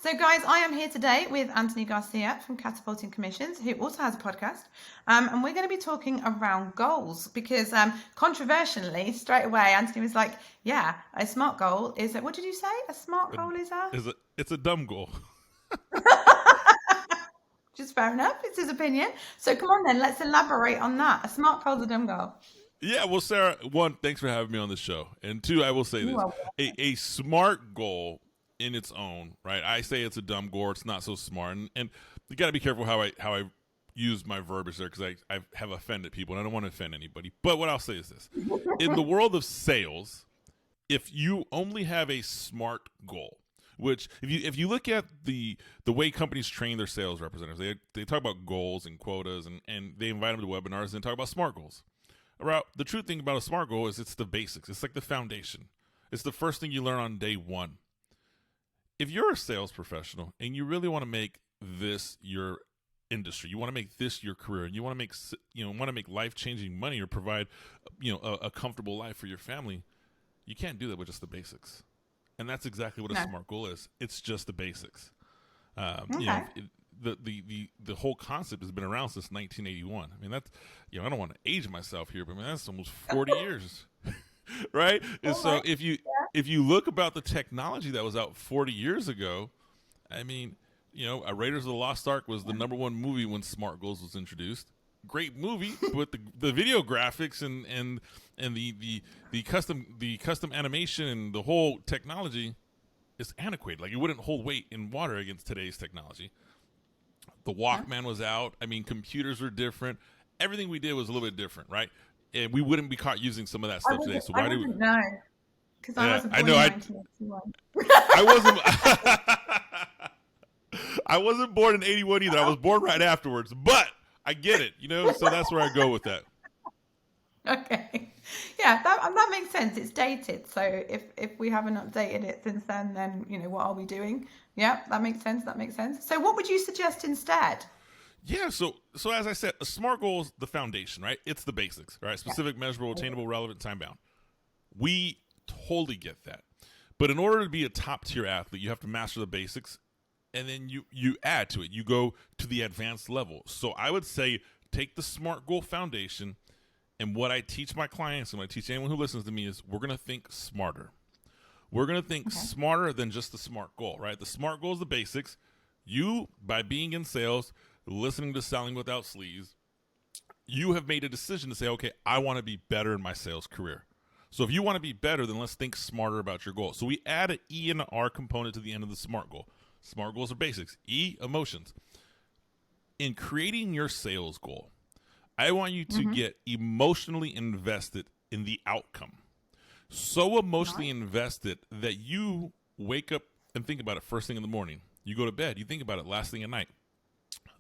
So, guys, I am here today with Anthony Garcia from Catapulting Commissions, who also has a podcast. And we're going to be talking around goals because, controversially, straight away, Anthony was like, yeah, a SMART goal is what did you say? A SMART goal is a? It's a dumb goal. Just fair enough. It's his opinion. So, come on then, let's elaborate on that. A SMART goal is a dumb goal. Yeah, well, Sarah, one, thanks for having me on the show. And two, I will say You this. are A smart goal in its own, right? I say it's a dumb goal, it's not so smart. And you got to be careful how I use my verbiage there because I have offended people and I don't want to offend anybody. But what I'll say is this. In the world of sales, if you only have a SMART goal, which if you look at the way companies train their sales representatives, they talk about goals and quotas and they invite them to webinars and talk about SMART goals. The true thing about a SMART goal is it's the basics. It's like the foundation. It's the first thing you learn on day one. If you're a sales professional and you really want to make this your industry, you want to make this your career, and you want to make life-changing money or provide a comfortable life for your family, you can't do that with just the basics. And that's exactly what a SMART goal is. It's just the basics. okay. The whole concept has been around since 1981. I mean, that's I don't want to age myself here, but that's almost 40 years. Right? And so if you look about the technology that was out 40 years ago, I mean, Raiders of the Lost Ark was the #1 movie when SMART Goals was introduced. Great movie, but the video graphics and the custom animation and the whole technology is antiquated. Like it wouldn't hold weight in water against today's technology. The Walkman was out. I mean, computers were different. Everything we did was a little bit different, right? And we wouldn't be caught using some of that stuff today. So why do we? No, because I wasn't born in 1981. I wasn't. I wasn't born in 81 either. I was born right afterwards, but I get it, so that's where I go with that. Okay. Yeah, that makes sense. It's dated. So if we haven't updated it since then, what are we doing? Yeah, that makes sense. So what would you suggest instead? Yeah, so as I said, a SMART goal is the foundation, right? It's the basics, right? Specific, measurable, attainable, relevant, time-bound. We totally get that. But in order to be a top-tier athlete, you have to master the basics, and then you add to it. You go to the advanced level. So I would say take the SMART goal foundation, and what I teach my clients and what I teach anyone who listens to me is we're going to think smarter. We're going to think smarter than just the SMART goal, right? The SMART goal is the basics. You, by being in sales, listening to Selling Without Sleeves, you have made a decision to say, okay, I want to be better in my sales career. So if you want to be better, then let's think smarter about your goal. So we add an E and an R component to the end of the SMART goal. SMART goals are basics. E, emotions. In creating your sales goal, I want you to get emotionally invested in the outcome. So emotionally invested that you wake up and think about it first thing in the morning. You go to bed, you think about it last thing at night.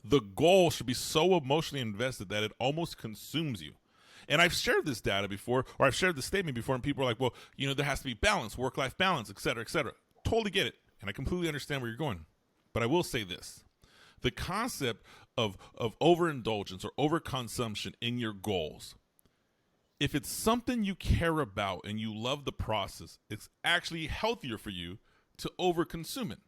The goal should be so emotionally invested that it almost consumes you. And I've shared this data before, or I've shared this statement before, and people are like, well, there has to be balance, work-life balance, et cetera, et cetera. Totally get it. And I completely understand where you're going. But I will say this. The concept of overindulgence or overconsumption in your goals, if it's something you care about and you love the process, it's actually healthier for you to overconsume it.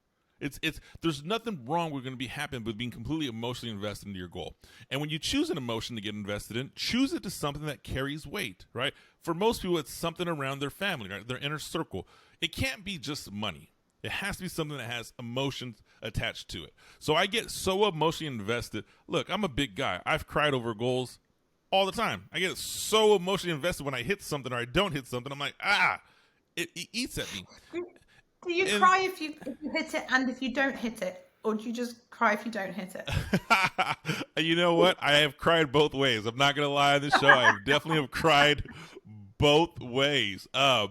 There's nothing wrong with going to be happening with being completely emotionally invested into your goal. And when you choose an emotion to get invested in, choose it to something that carries weight, right? For most people, it's something around their family, right? Their inner circle. It can't be just money. It has to be something that has emotions attached to it. So I get so emotionally invested. Look, I'm a big guy. I've cried over goals all the time. I get so emotionally invested when I hit something or I don't hit something. I'm like, it eats at me. Do you cry if you hit it and if you don't hit it? Or do you just cry if you don't hit it? You know what? I have cried both ways. I'm not going to lie on this show. I definitely have cried both ways. I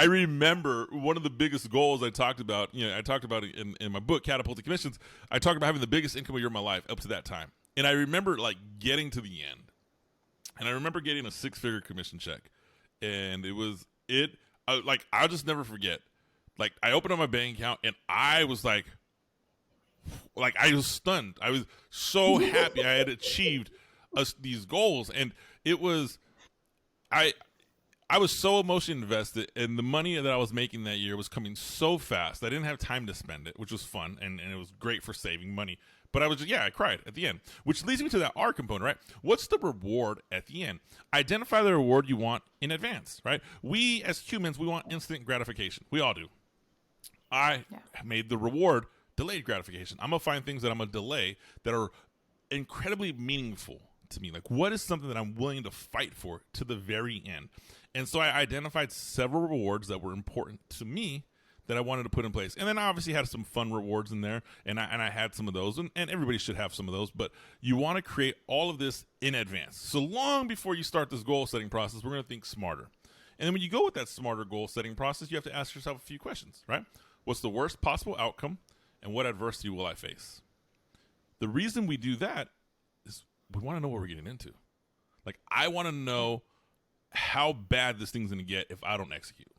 remember one of the biggest goals I talked about, I talked about it in my book, Catapulting Commissions. I talked about having the biggest income year of my life up to that time. And I remember getting to the end. And I remember getting a 6-figure commission check. And I'll just never forget. I opened up my bank account and I was I was stunned. I was so happy I had achieved these goals. And it was, I was so emotionally invested, and the money that I was making that year was coming so fast. I didn't have time to spend it, which was fun, and it was great for saving money. But I was just, I cried at the end, which leads me to that R component, right? What's the reward at the end? Identify the reward you want in advance, right? We as humans, we want instant gratification. We all do. I made the reward delayed gratification. I'm going to find things that I'm going to delay that are incredibly meaningful to me. Like, what is something that I'm willing to fight for to the very end? And so I identified several rewards that were important to me that I wanted to put in place. And then I obviously had some fun rewards in there, and I had some of those, and everybody should have some of those, but you want to create all of this in advance. So long before you start this goal setting process, we're going to think smarter. And then when you go with that smarter goal setting process, you have to ask yourself a few questions, right? What's the worst possible outcome, and what adversity will I face? The reason we do that is we want to know what we're getting into. Like, I want to know how bad this thing's going to get if I don't execute.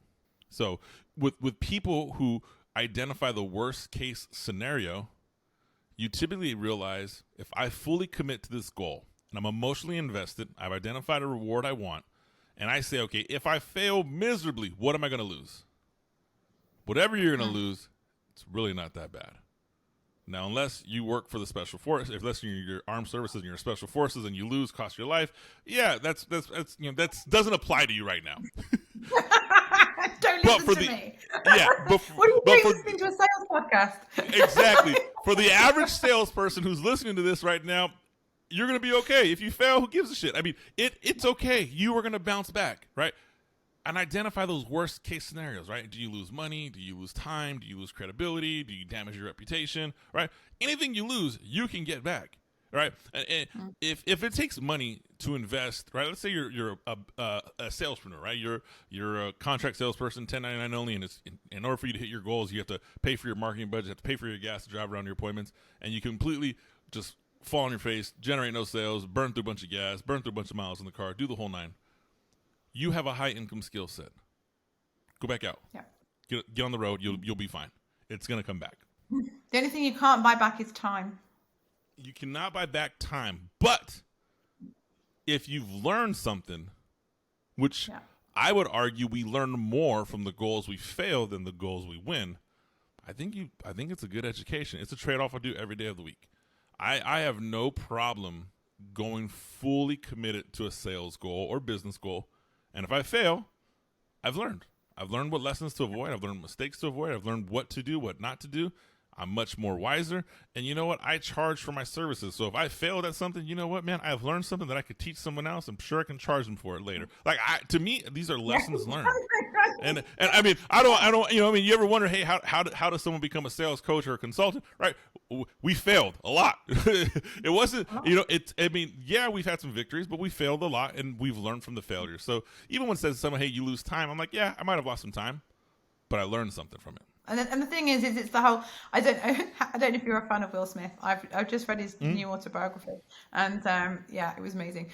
So with people who identify the worst case scenario, you typically realize if I fully commit to this goal and I'm emotionally invested, I've identified a reward I want, and I say, okay, if I fail miserably, what am I going to lose? Whatever you're going to lose, it's really not that bad. Now, unless you work for the special forces, unless you're your armed services and you're special forces and you lose, cost your life, that's doesn't apply to you right now. Don't listen to me. Yeah, what are you doing listening to a sales podcast? Exactly. For the average salesperson who's listening to this right now, you're going to be okay. If you fail, who gives a shit? I mean, it's okay. You are going to bounce back, right? And identify those worst case scenarios, right? Do you lose money? Do you lose time? Do you lose credibility? Do you damage your reputation, right? Anything you lose, you can get back, right? And if it takes money to invest, right? Let's say you're a salespreneur, right? You're a contract salesperson, 1099 only, and it's in order for you to hit your goals, you have to pay for your marketing budget, you have to pay for your gas to drive around your appointments, and you completely just fall on your face, generate no sales, burn through a bunch of gas, burn through a bunch of miles in the car, do the whole nine. You have a high income skill set. Go back out. Yeah. Get on the road. You'll be fine. It's gonna come back. The only thing you can't buy back is time. You cannot buy back time, but if you've learned something, which I would argue we learn more from the goals we fail than the goals we win, I think it's a good education. It's a trade-off I do every day of the week. I have no problem going fully committed to a sales goal or business goal. And if I fail, I've learned. I've learned what lessons to avoid. I've learned mistakes to avoid. I've learned what to do, what not to do. I'm much more wiser. And you know what? I charge for my services. So if I failed at something, you know what, man? I've learned something that I could teach someone else. I'm sure I can charge them for it later. Like, to me, these are lessons learned. And I mean, I don't, you ever wonder, hey, how does someone become a sales coach or a consultant? Right? We failed a lot. It wasn't, we've had some victories, but we failed a lot and we've learned from the failures. So even when it says to someone, hey, you lose time, I'm like, yeah, I might have lost some time, but I learned something from it. And the thing is it's the whole. I don't know if you're a fan of Will Smith. I've just read his new autobiography, and it was amazing.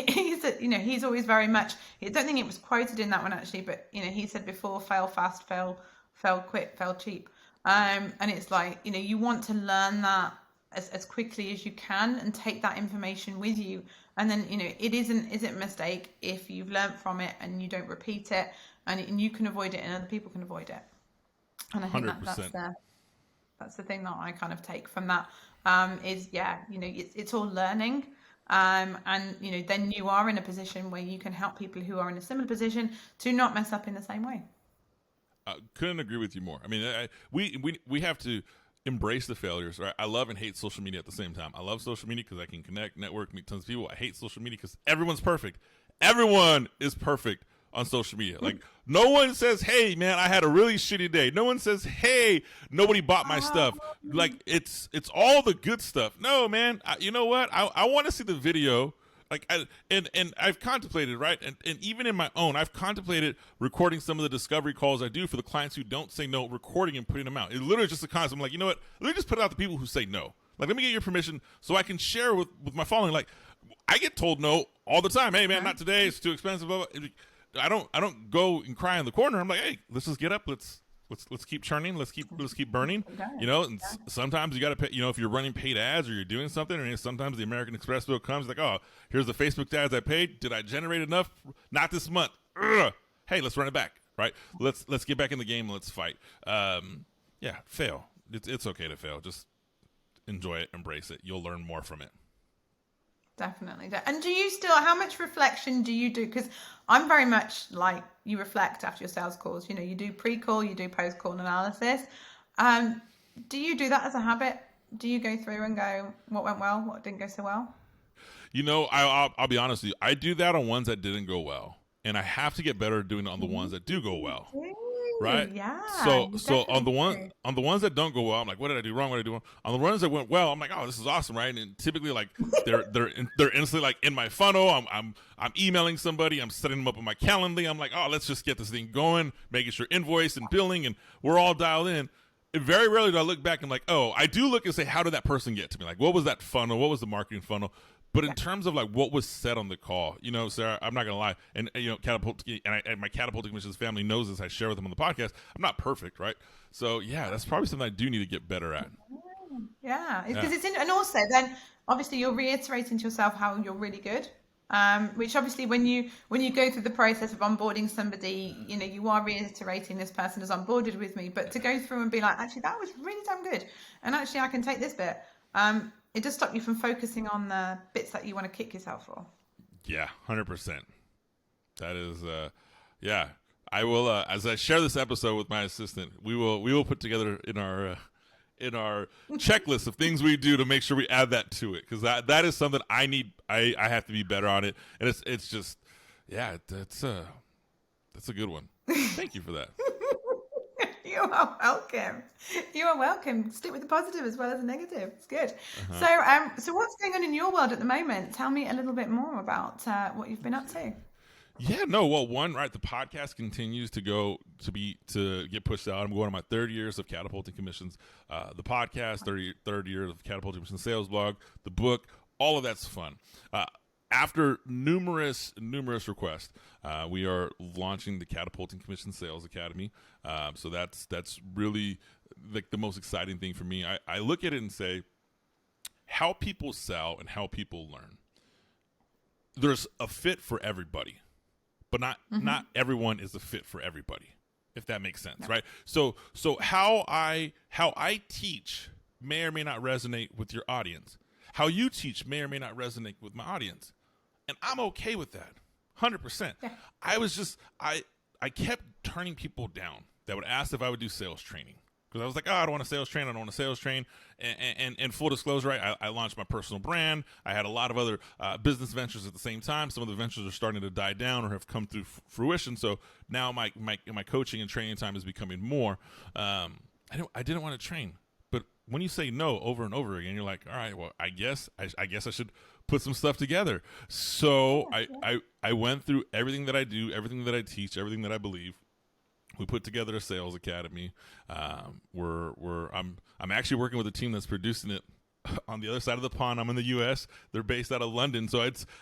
He's always very much. I don't think it was quoted in that one actually, but he said before, fail fast, fail quick, fail cheap. And it's like you want to learn that as quickly as you can and take that information with you, and then it isn't a mistake if you've learned from it and you don't repeat it. And you can avoid it, and other people can avoid it. And I think that's the thing that I kind of take from that. It's all learning, and then you are in a position where you can help people who are in a similar position to not mess up in the same way. Couldn't agree with you more. I mean, we have to embrace the failures, right? I love and hate social media at the same time. I love social media because I can connect, network, meet tons of people. I hate social media because everyone's perfect. Everyone is perfect on social media. Like, no one says, hey man, I had a really shitty day. No one says, hey, nobody bought my stuff. Like, it's all the good stuff. No, man, you know what? I want to see the video. Like, and I've contemplated, right? And even in my own, I've contemplated recording some of the discovery calls I do for the clients who don't say no, recording and putting them out. It literally just a concept. I'm like, you know what? Let me just put it out to people who say no. Like, let me get your permission so I can share with my following. Like, I get told no all the time. Hey man, not today. It's too expensive. Blah, blah. I don't go and cry in the corner. I'm like, hey, let's just get up. Let's Let's keep churning. Let's keep burning. Okay. You know, and sometimes you got to pay. You know, if you're running paid ads or you're doing something, and sometimes the American Express bill comes like, oh, here's the Facebook ads I paid. Did I generate enough? Not this month. Ugh. Hey, let's run it back. Right? Let's get back in the game. Let's fight. Yeah, fail. It's okay to fail. Just enjoy it, embrace it. You'll learn more from it. Definitely. And do you still, how much reflection do you do? Because I'm very much like, you reflect after your sales calls. You know, you do pre-call, you do post-call analysis. Do you do that as a habit? Do you go through and go, what went well, what didn't go so well? You know, I'll be honest with you. I do that on ones that didn't go well, and I have to get better at doing it on the ones that do go well. Right. Yeah. So on the ones that don't go well, I'm like, what did I do wrong? What did I do wrong? On the ones that went well, I'm like, oh, this is awesome, right? And typically, like, they're instantly like in my funnel. I'm emailing somebody. I'm setting them up on my calendar. I'm like, oh, let's just get this thing going, making sure invoice and billing, and we're all dialed in. And very rarely do I look back and like, oh, I do look and say, how did that person get to me? Like, what was that funnel? What was the marketing funnel? But in terms of like what was said on the call, you know, Sarah, I'm not gonna lie, and you know, and my Catapulting Commissions family knows this. I share with them on the podcast. I'm not perfect, right? So yeah, that's probably something I do need to get better at. Yeah, because it's in, and also then obviously you're reiterating to yourself how you're really good. Which obviously when you go through the process of onboarding somebody, you know, you are reiterating this person has onboarded with me, but to go through and be like, actually that was really damn good, and actually I can take this bit. It does stop you from focusing on the bits that you want to kick yourself for. Yeah, 100%. That is, yeah. I will, as I share this episode with my assistant, we will put together in our checklist of things we do to make sure we add that to it, because that is something I need. I have to be better on it, and it's just, yeah, that's a good one. Thank you for that. You are welcome. You are welcome. Stick with the positive as well as the negative. It's good. So what's going on in your world at the moment? Tell me a little bit more about what you've been up to. Yeah, no, well, the podcast continues to get pushed out. I'm going on my 3rd years of Catapulting Commissions. The podcast, third year of Catapulting Commissions sales blog, the book, all of that's fun. After numerous requests, we are launching the Catapulting Commission Sales Academy. So that's really like the most exciting thing for me. I look at it and say, how people sell and how people learn. There's a fit for everybody, but not everyone is a fit for everybody, if that makes sense, right? So how I teach may or may not resonate with your audience. How you teach may or may not resonate with my audience. And I'm okay with that, 100%. Yeah. I kept turning people down that would ask if I would do sales training. Because I was like, oh, I don't want to sales train. I don't want to sales train. And full disclosure, I launched my personal brand. I had a lot of other business ventures at the same time. Some of the ventures are starting to die down or have come through fruition. So now my coaching and training time is becoming more. I didn't want to train. But when you say no over and over again, you're like, all right, well, I guess I should put some stuff together. So I went through everything that I do, everything that I teach, everything that I believe. We put together a sales academy. I'm actually working with a team that's producing it on the other side of the pond. I'm in the U.S. They're based out of London, so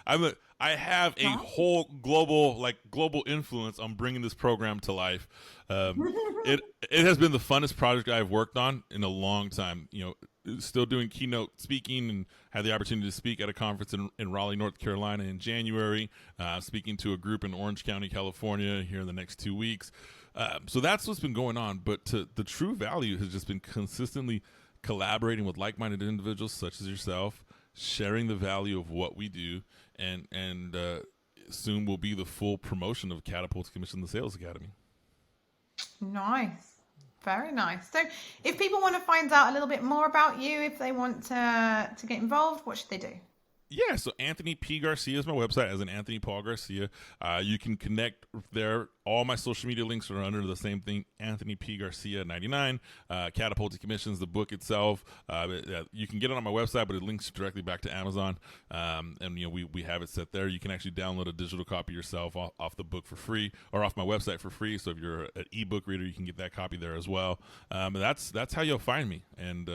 I have a whole global influence on bringing this program to life. It has been the funnest project I've worked on in a long time. You know, still doing keynote speaking, and had the opportunity to speak at a conference in Raleigh, North Carolina in January. Speaking to a group in Orange County, California, here in the next 2 weeks. So that's what's been going on. But the true value has just been consistently collaborating with like-minded individuals such as yourself, sharing the value of what we do, and soon will be the full promotion of Catapulting Commission, the Sales Academy. Nice. Very nice. So if people want to find out a little bit more about you, if they want to get involved, what should they do? Yeah, so Anthony P. Garcia is my website, as in Anthony Paul Garcia. You can connect there. All my social media links are under the same thing, Anthony P. Garcia 99. Catapulting Commissions, the book itself. You can get it on my website, but it links directly back to Amazon. And you know, we have it set there. You can actually download a digital copy yourself off the book for free, or off my website for free. So if you're an ebook reader, you can get that copy there as well. That's how you'll find me. And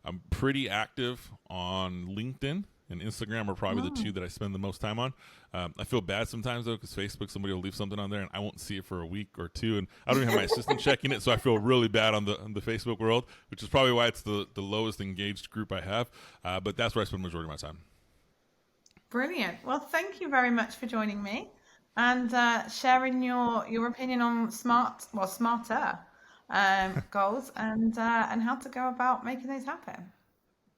I'm pretty active on LinkedIn and Instagram are probably the two that I spend the most time on. I feel bad sometimes though, because Facebook, somebody will leave something on there and I won't see it for a week or two, and I don't even have my assistant checking it, so I feel really bad on the Facebook world, which is probably why it's the lowest engaged group I have. But that's where I spend the majority of my time. Brilliant. Well, thank you very much for joining me and sharing your opinion on smarter goals and how to go about making those happen.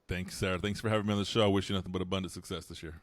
Thanks, Sarah. Thanks for having me on the show. I wish you nothing but abundant success this year.